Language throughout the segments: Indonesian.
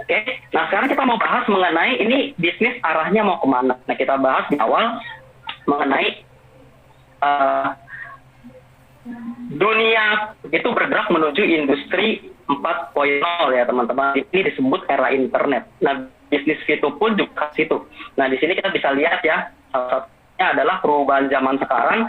Oke, nah sekarang kita mau bahas mengenai ini bisnis arahnya mau kemana. Nah kita bahas di awal mengenai uh, dunia itu bergerak menuju industri 4.0 ya teman-teman. Ini disebut era internet. Nah bisnis itu pun juga situ. Nah di sini kita bisa lihat ya, salah satunya adalah perubahan zaman sekarang,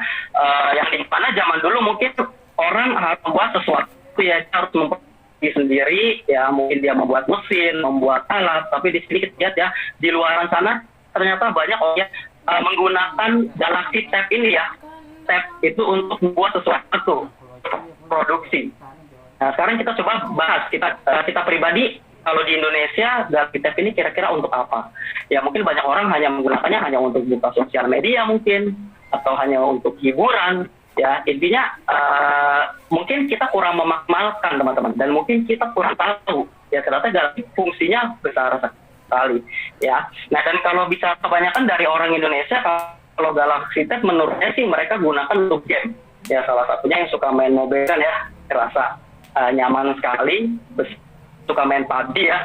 yang di mana zaman dulu mungkin orang harus membuat sesuatu ya, harus memproduksi sendiri ya, mungkin dia membuat mesin, membuat alat, tapi di sini kita lihat ya, di luaran sana ternyata banyak orang yang menggunakan Galaxy Tab ini ya, Tab itu untuk membuat sesuatu produksi. Nah sekarang kita coba bahas kita pribadi, kalau di Indonesia Galaxy Tab ini kira-kira untuk apa? Ya mungkin banyak orang hanya menggunakannya hanya untuk buka sosial media mungkin, atau hanya untuk hiburan. Ya intinya mungkin kita kurang memaksimalkan teman-teman, dan mungkin kita kurang tahu ya ternyata Galaxy fungsinya besar sekali ya. Nah dan kalau bisa kebanyakan dari orang Indonesia, kalau Galaxy Tab menurutnya sih mereka gunakan untuk game ya, salah satunya yang suka main mobile kan ya, terasa nyaman sekali, suka main PUBG ya.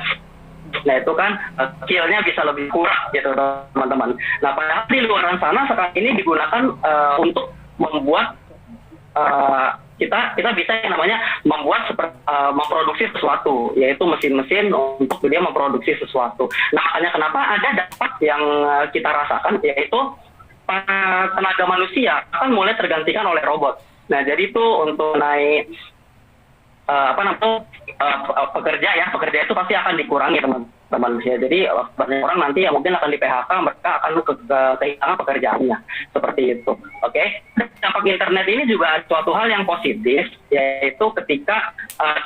Nah itu kan skillnya bisa lebih kurang gitu teman-teman. Nah padahal di luar sana sekarang ini digunakan untuk membuat kita bisa yang namanya memproduksi sesuatu, yaitu mesin-mesin untuk dia memproduksi sesuatu. Nah makanya kenapa ada dampak yang kita rasakan, yaitu tenaga manusia akan mulai tergantikan oleh robot. Nah jadi itu untuk naik pekerja itu pasti akan dikurangi teman-teman ya. Jadi banyak orang nanti yang mungkin akan di PHK, mereka akan kehilangan pekerjaannya seperti itu. Oke. Dampak internet ini juga ada suatu hal yang positif, yaitu ketika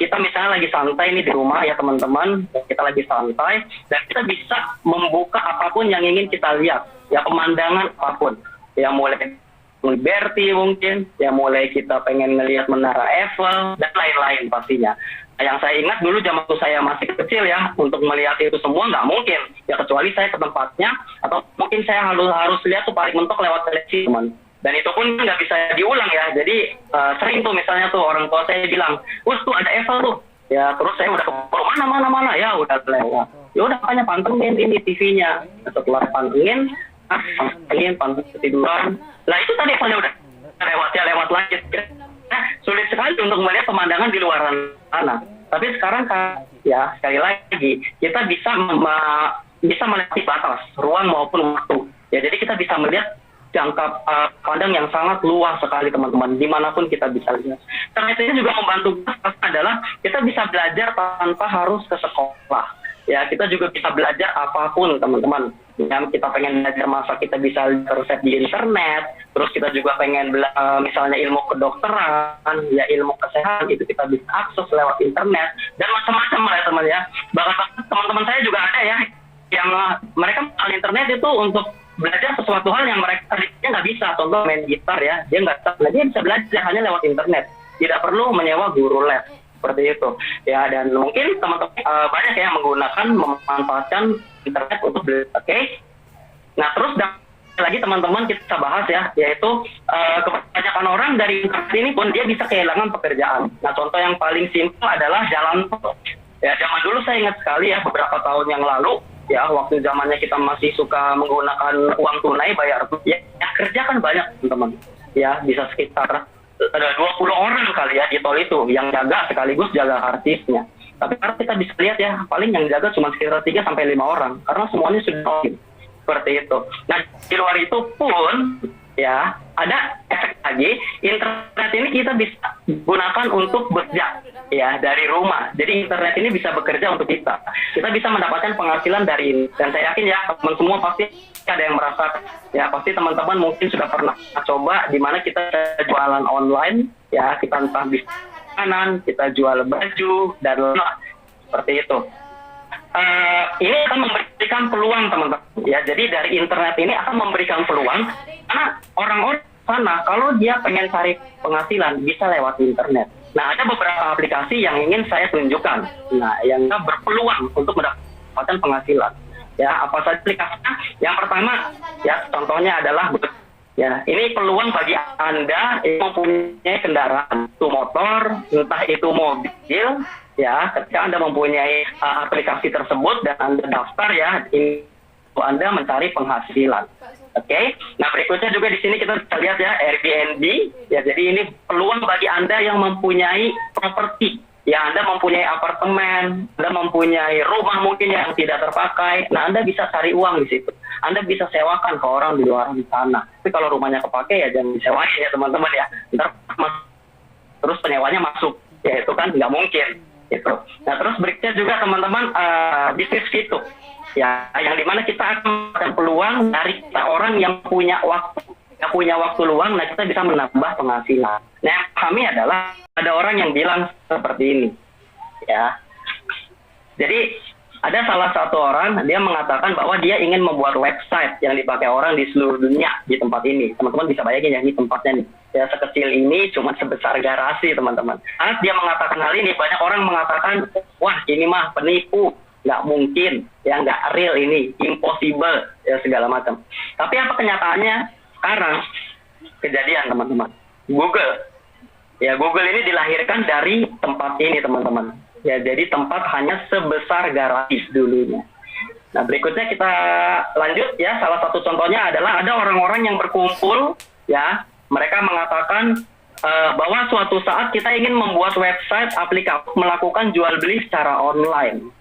kita misalnya lagi santai nih di rumah ya teman-teman, kita lagi santai dan kita bisa membuka apapun yang ingin kita lihat ya, pemandangan apapun ya, mulai Liberty mungkin, ya mulai kita pengen ngelihat Menara Eiffel, dan lain-lain pastinya. Nah, yang saya ingat dulu zaman saya masih kecil ya, untuk melihat itu semua nggak mungkin. Ya kecuali saya ke tempatnya, atau mungkin saya harus lihat tuh paling mentok lewat televisi, teman. Dan itu pun nggak bisa diulang ya. Jadi sering tuh misalnya tuh orang tua saya bilang, wah tuh ada Eiffel tuh. Ya terus saya udah ke mana, ya udah lewat. Ya udah makanya pantengin ini TV-nya. Setelah pantengin ketiduran. Nah itu tadi Evelnya udah lewat lagi. Nah, sulit sekali untuk melihat pemandangan di luar sana. Tapi sekarang ya sekali lagi kita bisa melewati batas ruang maupun waktu. Ya jadi kita bisa melihat jangka pandang yang sangat luas sekali teman-teman, dimanapun kita bisa lihat. Karena itu juga membantu kita adalah kita bisa belajar tanpa harus ke sekolah. Ya kita juga bisa belajar apapun teman-teman. Ya, kita pengen belajar masak, kita bisa resep di internet. Terus kita juga pengen misalnya ilmu kedokteran, ya ilmu kesehatan, itu kita bisa akses lewat internet. Dan macam-macam lah ya teman ya. Bahkan teman-teman saya juga ada ya, yang mereka menggunakan internet itu untuk belajar sesuatu hal yang mereka tadinya nggak bisa. Contoh main gitar ya, dia bisa belajar hanya lewat internet. Tidak perlu menyewa guru les. Seperti itu ya, dan mungkin teman-teman banyak yang memanfaatkan internet untuk belajar. Oke. Nah terus lagi teman-teman kita bahas ya, yaitu kebanyakan orang dari internet ini pun dia bisa kehilangan pekerjaan. Nah contoh yang paling simpel adalah jalan tol. Ya zaman dulu saya ingat sekali ya, beberapa tahun yang lalu ya, waktu zamannya kita masih suka menggunakan uang tunai bayar ya, kerja kan banyak teman-teman ya, bisa sekitar ada 20 orang kali ya di tol itu yang jaga sekaligus jaga kartisnya. Tapi karena kita bisa lihat ya, paling yang jaga cuma sekitar 3-5 orang karena semuanya sudah login. Seperti itu. Nah di luar itu pun ya ada efek lagi, internet ini kita bisa gunakan untuk bekerja ya dari rumah. Jadi internet ini bisa bekerja untuk kita. Kita bisa mendapatkan penghasilan dari ini. Dan saya yakin ya teman semua pasti ada yang merasa ya, pasti teman-teman mungkin sudah pernah coba di mana kita jualan online ya, kita entah di kanan, kita jual baju dan lain-lain seperti itu. Ini akan memberikan peluang teman-teman ya. Jadi dari internet ini akan memberikan peluang karena orang-orang sana kalau dia pengen cari penghasilan bisa lewat internet. Nah ada beberapa aplikasi yang ingin saya tunjukkan. Nah yang berpeluang untuk mendapatkan penghasilan. Ya apa saja aplikasinya? Yang pertama ya contohnya adalah ya ini peluang bagi Anda yang mempunyai kendaraan, itu motor, entah itu mobil, Ya, ketika Anda mempunyai aplikasi tersebut dan Anda daftar ya, ini Anda mencari penghasilan. Oke. Nah, berikutnya juga di sini kita bisa lihat ya Airbnb. Ya, jadi ini peluang bagi Anda yang mempunyai properti. Ya, Anda mempunyai apartemen, Anda mempunyai rumah mungkin yang tidak terpakai. Nah, Anda bisa cari uang di situ. Anda bisa sewakan ke orang di luar sana. Tapi kalau rumahnya kepake ya jangan disewain ya teman-teman ya. Ntar terus penyewanya masuk. Ya itu kan nggak mungkin. Gitu. Nah, terus berikutnya juga teman-teman bisnis itu. Ya, yang dimana kita akan peluang dari orang yang punya waktu luang, nah kita bisa menambah penghasilan. Nah, yang kami adalah ada orang yang bilang seperti ini, ya. Jadi ada salah satu orang dia mengatakan bahwa dia ingin membuat website yang dipakai orang di seluruh dunia di tempat ini. Teman-teman bisa bayangin ya, ini tempatnya nih. Ya sekecil ini cuma sebesar garasi teman-teman. Karena dia mengatakan hal ini, banyak orang mengatakan, wah ini mah penipu, nggak mungkin, ya nggak real ini, impossible, ya segala macam. Tapi apa kenyataannya sekarang? Kejadian teman-teman. Google ini dilahirkan dari tempat ini teman-teman. Ya, jadi tempat hanya sebesar garasi dulunya. Nah, berikutnya kita lanjut ya. Salah satu contohnya adalah ada orang-orang yang berkumpul, ya. Mereka mengatakan bahwa suatu saat kita ingin membuat website aplikasi melakukan jual beli secara online.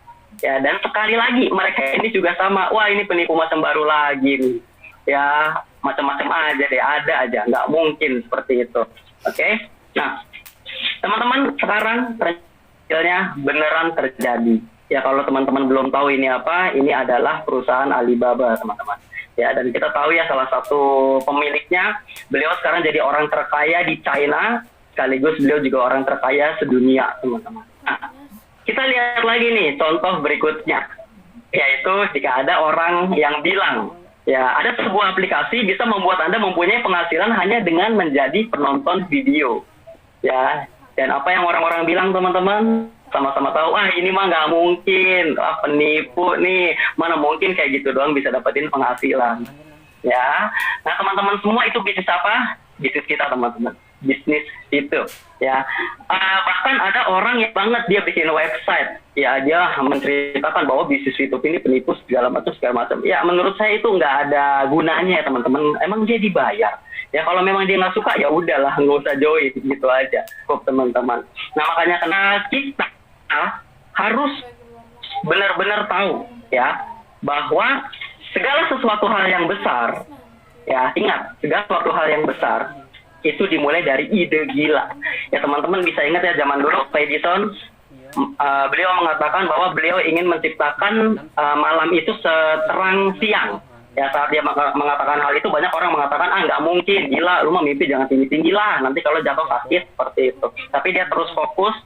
Ya, dan sekali lagi mereka ini juga sama. Wah, ini penipu macam baru lagi nih. Ya, macam-macam aja deh, ada aja. Nggak mungkin seperti itu. Oke? Nah, teman-teman sekarang hasilnya beneran terjadi. Ya, kalau teman-teman belum tahu ini apa, ini adalah perusahaan Alibaba, teman-teman. Ya, dan kita tahu ya salah satu pemiliknya, beliau sekarang jadi orang terkaya di China, sekaligus beliau juga orang terkaya sedunia, teman-teman. Nah, kita lihat lagi nih contoh berikutnya, yaitu jika ada orang yang bilang, ya ada sebuah aplikasi bisa membuat Anda mempunyai penghasilan hanya dengan menjadi penonton video. Ya, dan apa yang orang-orang bilang teman-teman, sama-sama tahu, ini mah nggak mungkin, penipu nih, mana mungkin kayak gitu doang bisa dapetin penghasilan. Ya, nah teman-teman semua itu bisnis apa? Bisnis kita teman-teman, bisnis itu. Ya, bahkan ada orang yang banget dia bikin website, ya dia menceritakan bahwa bisnis YouTube ini penipu segala macam. Ya, menurut saya itu nggak ada gunanya ya teman-teman. Emang dia dibayar. Ya kalau memang dia nggak suka ya udahlah, nggak usah join gitu aja, kok teman-teman. Nah makanya karena kita harus benar-benar tahu ya bahwa segala sesuatu hal yang besar, ya ingat segala sesuatu hal yang besar itu dimulai dari ide gila. Ya teman-teman bisa ingat ya zaman dulu Edison, beliau mengatakan bahwa beliau ingin menciptakan malam itu seterang siang. Ya saat dia mengatakan hal itu banyak orang mengatakan nggak mungkin, gila, lu mah mimpi jangan tinggi-tinggi lah, nanti kalau jatuh sakit seperti itu. Tapi dia terus fokus,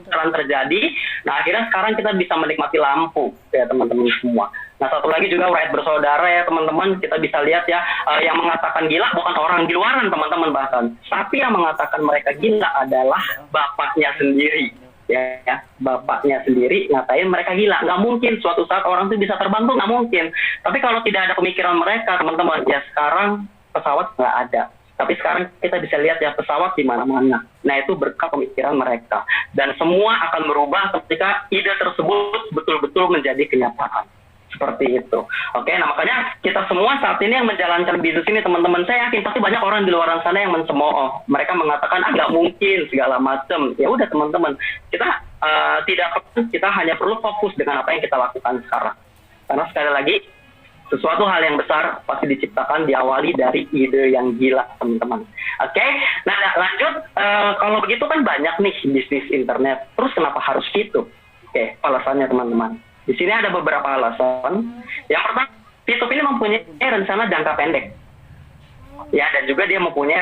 jalan terjadi. Nah akhirnya sekarang kita bisa menikmati lampu ya teman-teman semua. Nah satu lagi juga Wright bersaudara ya teman-teman, kita bisa lihat ya yang mengatakan gila bukan orang di luaran teman-teman bahkan, tapi yang mengatakan mereka gila adalah bapaknya sendiri. Ya, bapaknya sendiri ngatain mereka gila. Nggak mungkin suatu saat orang itu bisa terbang tuh, nggak mungkin. Tapi kalau tidak ada pemikiran mereka teman-teman, ya sekarang pesawat nggak ada. Tapi sekarang kita bisa lihat ya pesawat di mana-mana. Nah itu berkat pemikiran mereka. Dan semua akan berubah ketika ide tersebut betul-betul menjadi kenyataan. Seperti itu. Oke, nah makanya kita semua saat ini yang menjalankan bisnis ini teman-teman, saya yakin pasti banyak orang di luar sana yang mencemooh. Mereka mengatakan nggak mungkin segala macam. Ya udah teman-teman, kita kita hanya perlu fokus dengan apa yang kita lakukan sekarang. Karena sekali lagi sesuatu hal yang besar pasti diciptakan diawali dari ide yang gila teman-teman. Oke, nah lanjut. Kalau begitu kan banyak nih bisnis internet. Terus kenapa harus gitu? Oke, alasannya teman-teman. Di sini ada beberapa alasan. Yang pertama, YouTube ini mempunyai rencana jangka pendek. Ya, dan juga dia mempunyai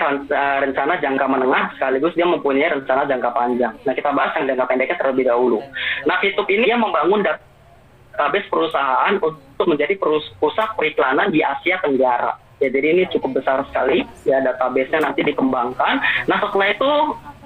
rencana jangka menengah, sekaligus dia mempunyai rencana jangka panjang. Nah, kita bahas yang jangka pendeknya terlebih dahulu. Nah, YouTube ini dia membangun database perusahaan untuk menjadi pusat periklanan di Asia Tenggara. Ya, jadi ini cukup besar sekali. Ya, database-nya nanti dikembangkan. Nah, setelah itu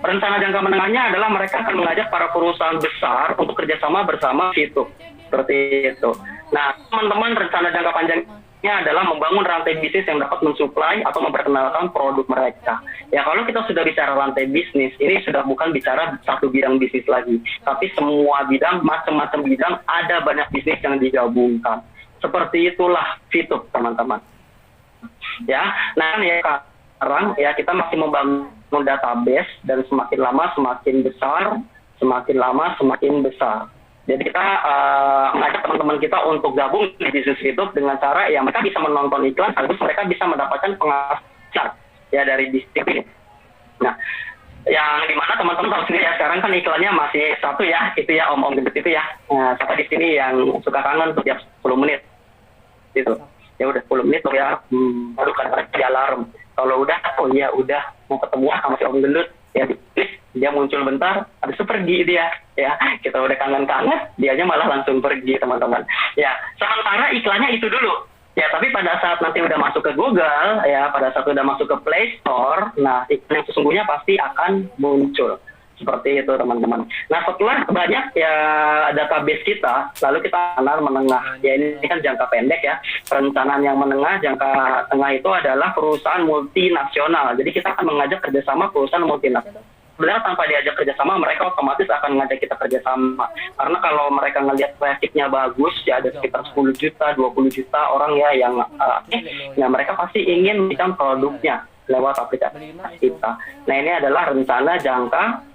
rencana jangka menengahnya adalah mereka akan mengajak para perusahaan besar untuk kerjasama bersama YouTube. Seperti itu. Nah, teman-teman, rencana jangka panjang adalah membangun rantai bisnis yang dapat mensuplai atau memperkenalkan produk mereka. Ya kalau kita sudah bicara rantai bisnis, ini sudah bukan bicara satu bidang bisnis lagi, tapi semua bidang, macam-macam bidang, ada banyak bisnis yang digabungkan. Seperti itulah Fitup, teman-teman. Ya, nah ya sekarang ya kita masih membangun database dan semakin lama semakin besar, semakin lama semakin besar. Jadi kita mengajak teman-teman kita untuk gabung di bisnis YouTube dengan cara ya mereka bisa menonton iklan, sekaligus mereka bisa mendapatkan penghasilan ya dari bisnis ini. Nah, yang dimana teman-teman tahu sendiri ya sekarang kan iklannya masih satu ya, itu ya om-om gendut itu ya. Nah, siapa di sini yang suka kangen tuh tiap 10 menit gitu. Ya udah 10 menit tuh ya, baru kan di alarm. Kalau udah, oh iya udah mau ketemu sama si om gendut ya, please dia muncul bentar, habis itu pergi dia, ya kita udah kangen-kangen, dianya malah langsung pergi teman-teman. Ya sementara iklannya itu dulu, ya tapi pada saat nanti udah masuk ke Google, ya pada saat udah masuk ke Play Store, nah iklan yang sesungguhnya pasti akan muncul. Seperti itu teman-teman. Nah setelah banyak ya database kita, lalu kita kenal menengah. Ya ini kan jangka pendek ya. Perencanaan yang menengah, jangka tengah itu adalah perusahaan multinasional. Jadi kita akan mengajak kerjasama perusahaan multinasional. Sebenarnya tanpa diajak kerjasama, mereka otomatis akan mengajak kita kerjasama. Karena kalau mereka ngelihat trafficnya bagus, ya ada sekitar 10 juta, 20 juta orang ya yang mereka pasti ingin memberikan produknya lewat aplikasi kita. Nah ini adalah rencana jangka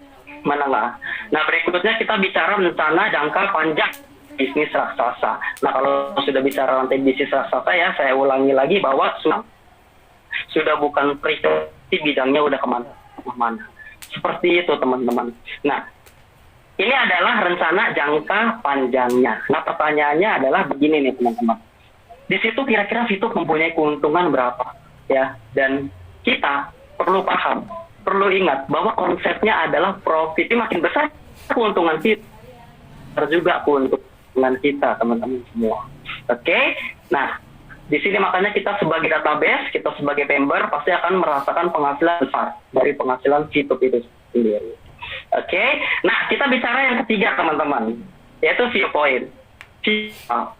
menengah. Nah berikutnya kita bicara rencana jangka panjang bisnis raksasa. Nah kalau sudah bicara rantai bisnis raksasa ya saya ulangi lagi bahwa sudah bukan privasi bidangnya udah kemana-mana. Seperti itu teman-teman. Nah ini adalah rencana jangka panjangnya. Nah pertanyaannya adalah begini nih teman-teman. Di situ kira-kira Fitup mempunyai keuntungan berapa ya? Dan kita perlu paham, perlu ingat bahwa konsepnya adalah profit makin besar keuntungan kita, juga keuntungan kita teman-teman semua. Oke, nah di sini makanya kita sebagai database, kita sebagai member pasti akan merasakan penghasilan besar dari penghasilan Fitup itu sendiri. Oke, nah kita bicara yang ketiga teman-teman, yaitu Viewpoint.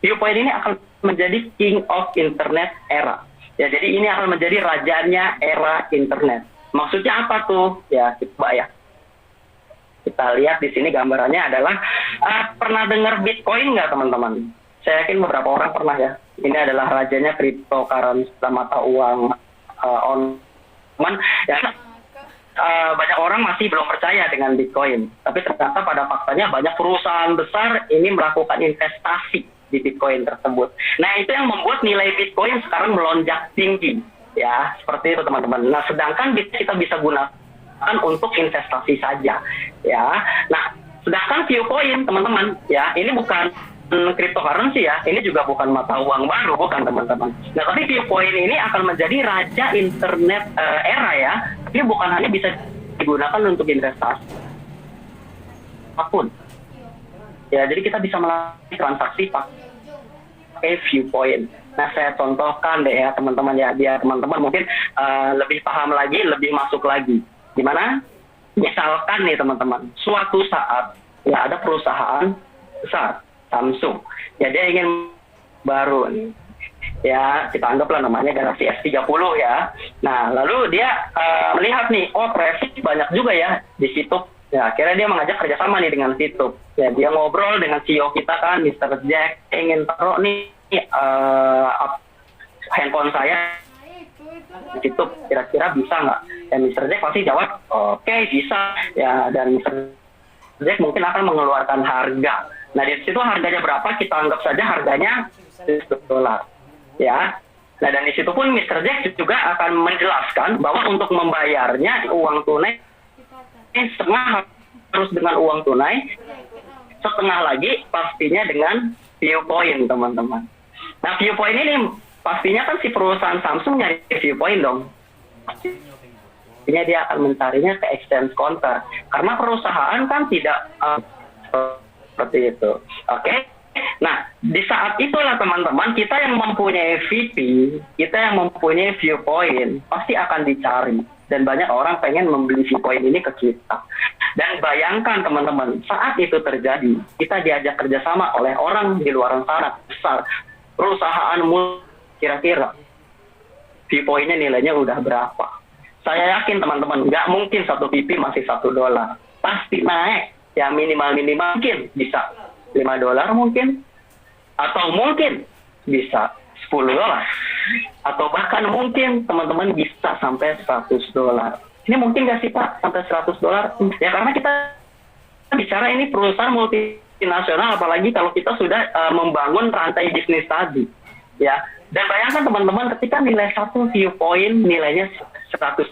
Viewpoint ini akan menjadi king of internet era. Ya, jadi ini akan menjadi rajanya era internet. Maksudnya apa tuh? Ya, coba ya. Kita lihat di sini gambarannya adalah pernah dengar Bitcoin nggak teman-teman? Saya yakin beberapa orang pernah ya. Ini adalah rajanya cryptocurrency, mata uang online. Ya, banyak orang masih belum percaya dengan Bitcoin. Tapi ternyata pada faktanya banyak perusahaan besar ini melakukan investasi di Bitcoin tersebut. Nah itu yang membuat nilai Bitcoin sekarang melonjak tinggi. Ya, seperti itu teman-teman. Nah, sedangkan kita bisa gunakan untuk investasi saja, ya. Nah, sedangkan Viewpoint, teman-teman, ya, ini bukan cryptocurrency ya, ini juga bukan mata uang baru, bukan teman-teman. Nah, tapi Viewpoint ini akan menjadi raja internet era ya. Ini bukan hanya bisa digunakan untuk investasi, apapun. Ya, jadi kita bisa melakukan transaksi pakai Viewpoint. Nah, saya contohkan deh ya teman-teman ya, biar teman-teman mungkin lebih paham lagi, lebih masuk lagi. Gimana? Misalkan nih teman-teman, suatu saat ya ada perusahaan besar, Samsung. Ya dia ingin baru nih. Ya, kita anggaplah namanya Galaxy S30 ya. Nah, lalu dia melihat nih, oh traffic banyak juga ya di situ. Ya, akhirnya dia mengajak kerjasama nih dengan Fitup. Ya, dia ngobrol dengan CEO kita kan, Mr. Jack, ingin taruh nih handphone saya di Fitup, kira-kira bisa nggak? Dan Mr. Jack pasti jawab, oke, bisa. Ya, dan Mr. Jack mungkin akan mengeluarkan harga. Nah, di situ harganya berapa? Kita anggap saja harganya $100. Ya. Nah, dan di situ pun Mr. Jack juga akan menjelaskan bahwa untuk membayarnya uang tunai setengah harus dengan uang tunai, setengah lagi pastinya dengan Viewpoint teman-teman. Nah Viewpoint ini pastinya kan si perusahaan Samsung nyari Viewpoint dong. Pastinya dia akan mencarinya ke exchange counter karena perusahaan kan tidak seperti itu. Oke. Nah di saat itulah teman-teman kita yang mempunyai VP, kita yang mempunyai Viewpoint pasti akan dicari. Dan banyak orang pengen membeli Viewpoint ini ke kita. Dan bayangkan teman-teman, saat itu terjadi, kita diajak kerjasama oleh orang di luar sana besar, perusahaan Kira-kira view point-nya nilainya udah berapa? Saya yakin teman-teman, nggak mungkin satu VP masih $1. Pasti naik. Ya minimal mungkin bisa $5 mungkin. Atau mungkin bisa $10. Atau bahkan mungkin teman-teman bisa sampai $100. Ini mungkin nggak sih Pak sampai $100? Ya karena kita bicara ini perusahaan multinasional, apalagi kalau kita sudah membangun rantai bisnis tadi. Ya, dan bayangkan teman-teman ketika nilai satu viewpoint nilainya $100,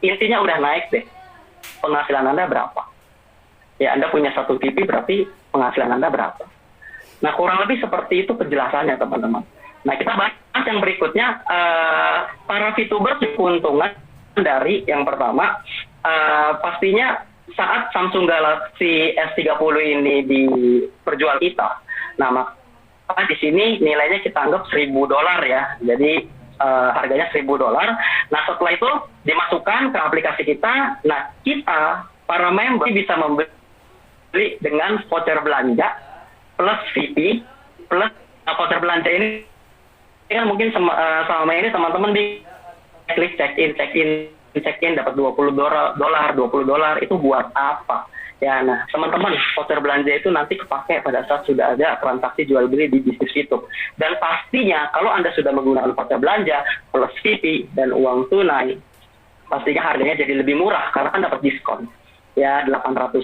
intinya udah naik deh. Penghasilan Anda berapa? Ya, Anda punya satu VP berarti penghasilan Anda berapa? Nah, kurang lebih seperti itu penjelasannya teman-teman. Nah, kita bahas yang berikutnya, para VTubers keuntungan dari yang pertama, pastinya saat Samsung Galaxy S30 ini diperjual kita. Nah, maka di sini nilainya kita anggap $1.000 ya. Jadi harganya $1.000. Nah, setelah itu dimasukkan ke aplikasi kita. Nah, kita para member bisa membeli dengan voucher belanja plus VP plus voucher belanja ini kan mungkin selama ini teman-teman di klik check in dapat $20 itu buat apa? Ya, nah teman-teman, voucher belanja itu nanti kepake pada saat sudah ada transaksi jual beli di bisnis YouTube. Dan pastinya kalau Anda sudah menggunakan voucher belanja plus VP dan uang tunai, pastinya harganya jadi lebih murah karena kan dapat diskon. Ya, $800.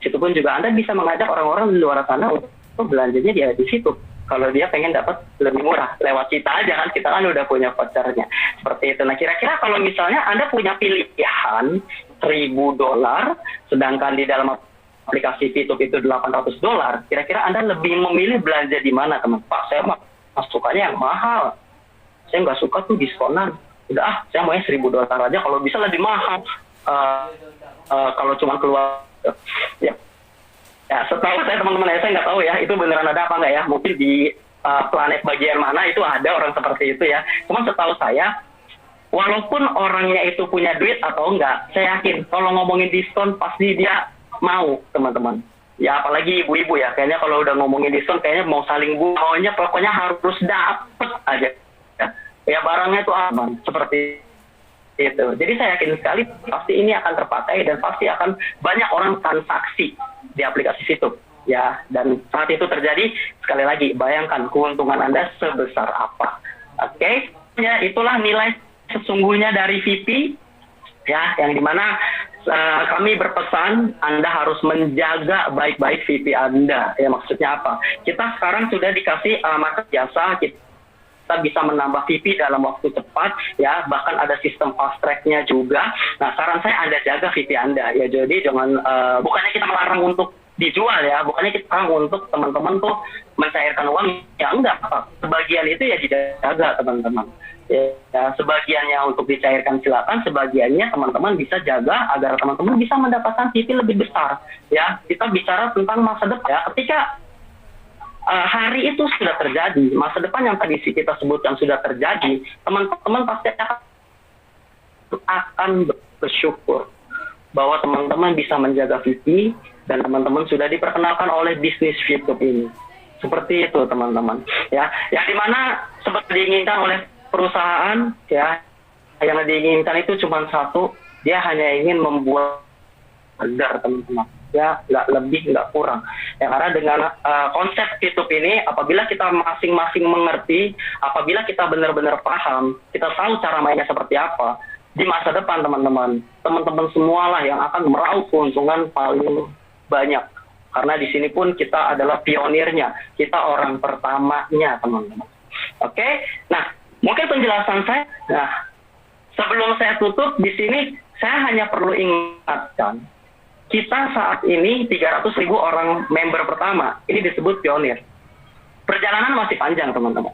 Situ pun juga Anda bisa mengajak orang-orang di luar sana untuk belanjanya dia di situ. Kalau dia pengen dapat lebih murah, lewat kita aja kan, kita kan udah punya vouchernya. Seperti itu. Nah, kira-kira kalau misalnya Anda punya pilihan $1.000, sedangkan di dalam aplikasi VTube itu $800, kira-kira Anda lebih memilih belanja di mana, teman? Pak, saya sukanya yang mahal. Saya nggak suka tuh diskonan. Udah, saya maunya $1.000 aja, kalau bisa lebih mahal. Kalau cuma keluar, ya. Ya, setahu saya teman-teman saya nggak tahu ya, itu beneran ada apa nggak ya? Mungkin di planet bagian mana itu ada orang seperti itu ya. Cuma setahu saya, walaupun orangnya itu punya duit atau enggak, saya yakin kalau ngomongin diskon pasti dia mau, teman-teman. Ya, apalagi ibu-ibu ya, kayaknya kalau udah ngomongin diskon kayaknya mau saling maunya, pokoknya harus dapet aja. Ya, barangnya itu aman, seperti itu. Jadi saya yakin sekali pasti ini akan terpakai dan pasti akan banyak orang transaksi di aplikasi situ. Ya, dan saat itu terjadi, sekali lagi, bayangkan keuntungan Anda sebesar apa. Oke? Ya, itulah nilai sesungguhnya dari VP, ya, yang dimana kami berpesan Anda harus menjaga baik-baik VP Anda. Ya, maksudnya apa? Kita sekarang sudah dikasih market jasa, kita bisa menambah VP dalam waktu cepat, ya, bahkan ada sistem fast track-nya juga. Nah, saran saya Anda jaga VP Anda, ya, jadi jangan, bukannya kita melarang untuk dijual ya, bukannya kita melarang untuk teman-teman tuh mencairkan uang, ya enggak, Pak. Sebagian itu ya dijaga, teman-teman. Ya, sebagiannya untuk dicairkan silakan, sebagiannya teman-teman bisa jaga agar teman-teman bisa mendapatkan VP lebih besar. Ya, kita bicara tentang masa depan ya, ketika hari itu sudah terjadi, masa depan yang tadi kita sebutkan sudah terjadi, teman-teman pasti akan bersyukur bahwa teman-teman bisa menjaga VP dan teman-teman sudah diperkenalkan oleh bisnis YouTube ini. Seperti itu, teman-teman. Ya, yang dimana seperti diinginkan oleh perusahaan, ya, yang diinginkan itu cuma satu, dia hanya ingin membuat agar teman-teman, ya, nggak lebih nggak kurang. Ya, karena dengan konsep YouTube ini, apabila kita masing-masing mengerti, apabila kita benar-benar paham, kita tahu cara mainnya seperti apa, di masa depan teman-teman semualah yang akan meraup keuntungan paling banyak. Karena di sini pun kita adalah pionirnya, kita orang pertamanya, teman-teman. Oke, nah mungkin penjelasan saya. Nah, sebelum saya tutup di sini, saya hanya perlu ingatkan, kita saat ini 300.000 orang member pertama, ini disebut pionir. Perjalanan masih panjang, teman-teman.